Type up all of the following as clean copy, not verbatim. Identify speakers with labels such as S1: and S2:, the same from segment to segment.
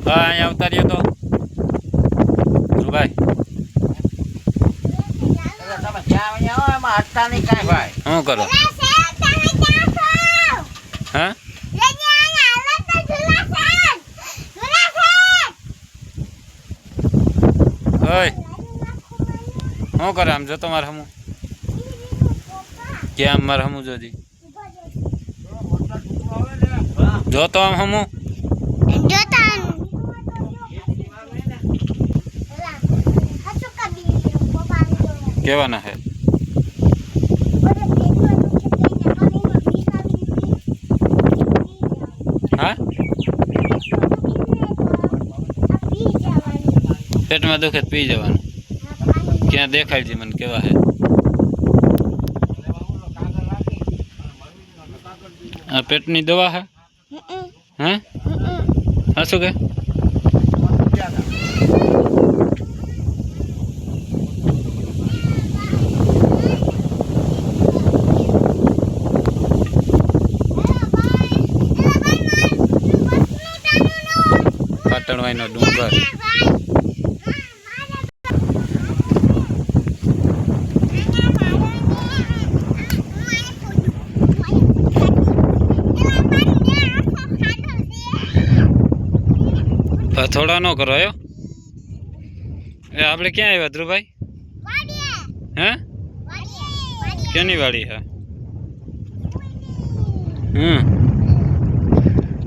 S1: હા અહીંયા આવતા રહ્યો તો ધ્રુવભાઈ શું કરો હા ઓય શું કરે આમ જોતો મારે હમું ક્યાં મારે હમું જોજી જોતો આમ હમું કેવાના હે હા પેટમાં દુખે પી જવાનું ક્યાં દેખાય છે મને કેવા હે આ પેટની દવા હે હે હા શું કે પાટણવાઈનો ડુંગર થોડા નો કરો એ આપણે ક્યાં આવ્યા ધ્રુવભાઈ હે કેની વાડી હે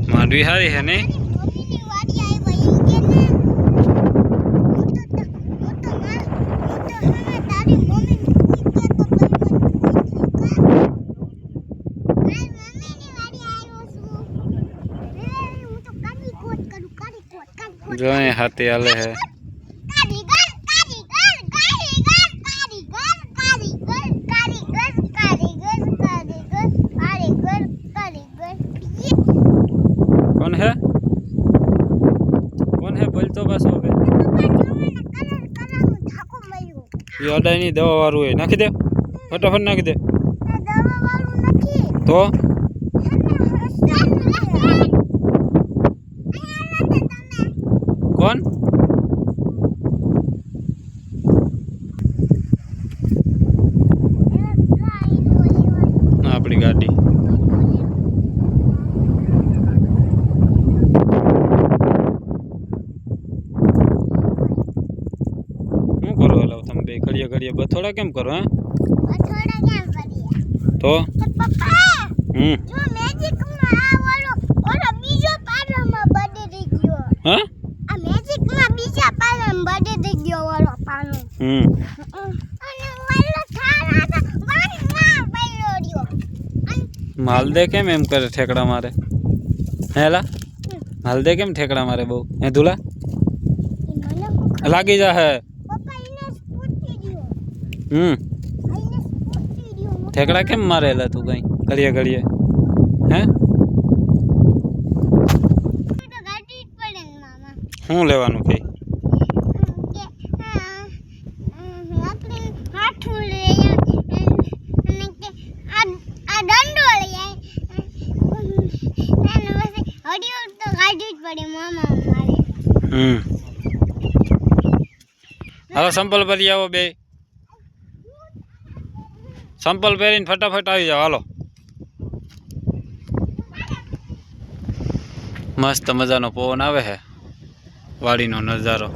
S1: માંડવી સારી હે નહીં जो हाथी आले है कौन है बोल तो बस हो गए ये अडाई नहीं दवा वारू है नाखी दे फटाफट नाखी दे तो कौन अपनी गाड़ी શું કરો હલાવ તમે બે ઘડિયા ઘડિયા બથોડા કેમ કરો હે બથોડા કેમ કરીએ તો પપ્પા જો મેજિક માં ઓલો બીજો પાડામાં બર્થડે થઈ ગયો હા આ મેજિક માં બીજા પાડામાં બર્થડે થઈ ગયો ઓલો પાનો અને વાલો થારા તો વાના પડ્યો રહ્યો માલ દે કેમ એમ કરે ઠેકડા મારે હેલા માલ દે કેમ ઠેકડા મારે બહુ હે ધુલા લાગી જા હે ઠેકડા કેમ મારેલા તું કઈ ઘડીએ ઘડીએ હે શું લેવાનું કઈ હવે સંપલ ભરી આવો બે સંપલ પહેરીને ફટાફટ આવી જાવ હાલો મસ્ત મજાનો પવન આવે છે વાડીનો નજારો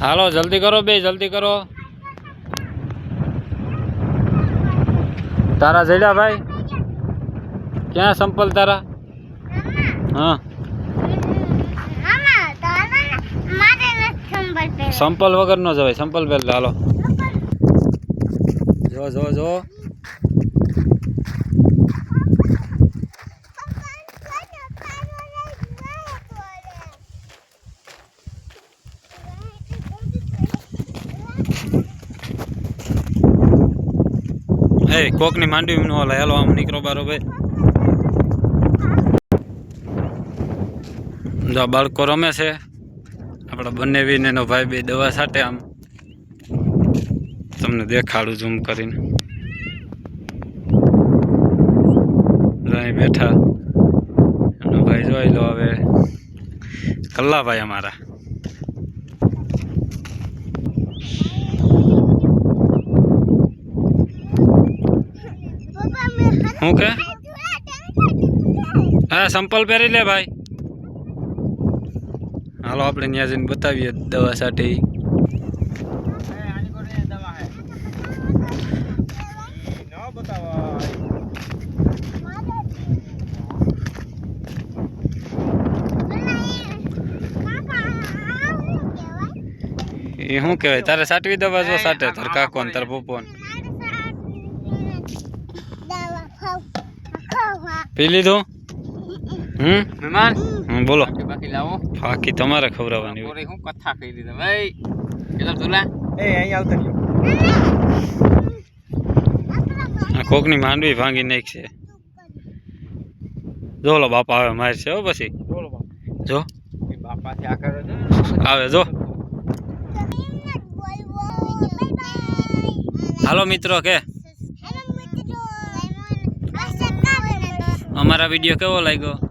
S1: હાલો જલ્દી કરો બે જલ્દી કરો તારા જડ્યા ભાઈ ક્યાં સંપલ તારા હા संपल वगर नो जवाय संपल पहले डालो जो जो जो ए कोकनी मांडवी नो हला हेलो आम निकरो बारो भाई जो बाळको रमे छे अपना बने वीने नो भाई बे दवा साटे आम तमने देखाड़ू झूम करीने रही बैठा કલ્લાભાઈ અમારા શું કે હા સંપલ પહેરી લે ભાઈ હાલો આપણે ત્યાં જઈને બતાવીએ દવા સાથે એ શું કહેવાય તારે સાટવી દવા જો સાટે તાર કાકો ને તાર પપ્પો પી લીધું મહેમાન બોલો બાકી લાવો બાકી તમારે ખવડાવવાની હોય હું કથા કહી દીધા ભાઈ કેલો તુલા એ અહીં આવતા રહ્યો કોકની માંડવી ભાંગી નાખશે જો લો બાપા આવે મારશે હો પછી જો બાપા થી આ કરે આવે જો હાલો મિત્રો કે અમારા વિડીયો કેવો લાગ્યો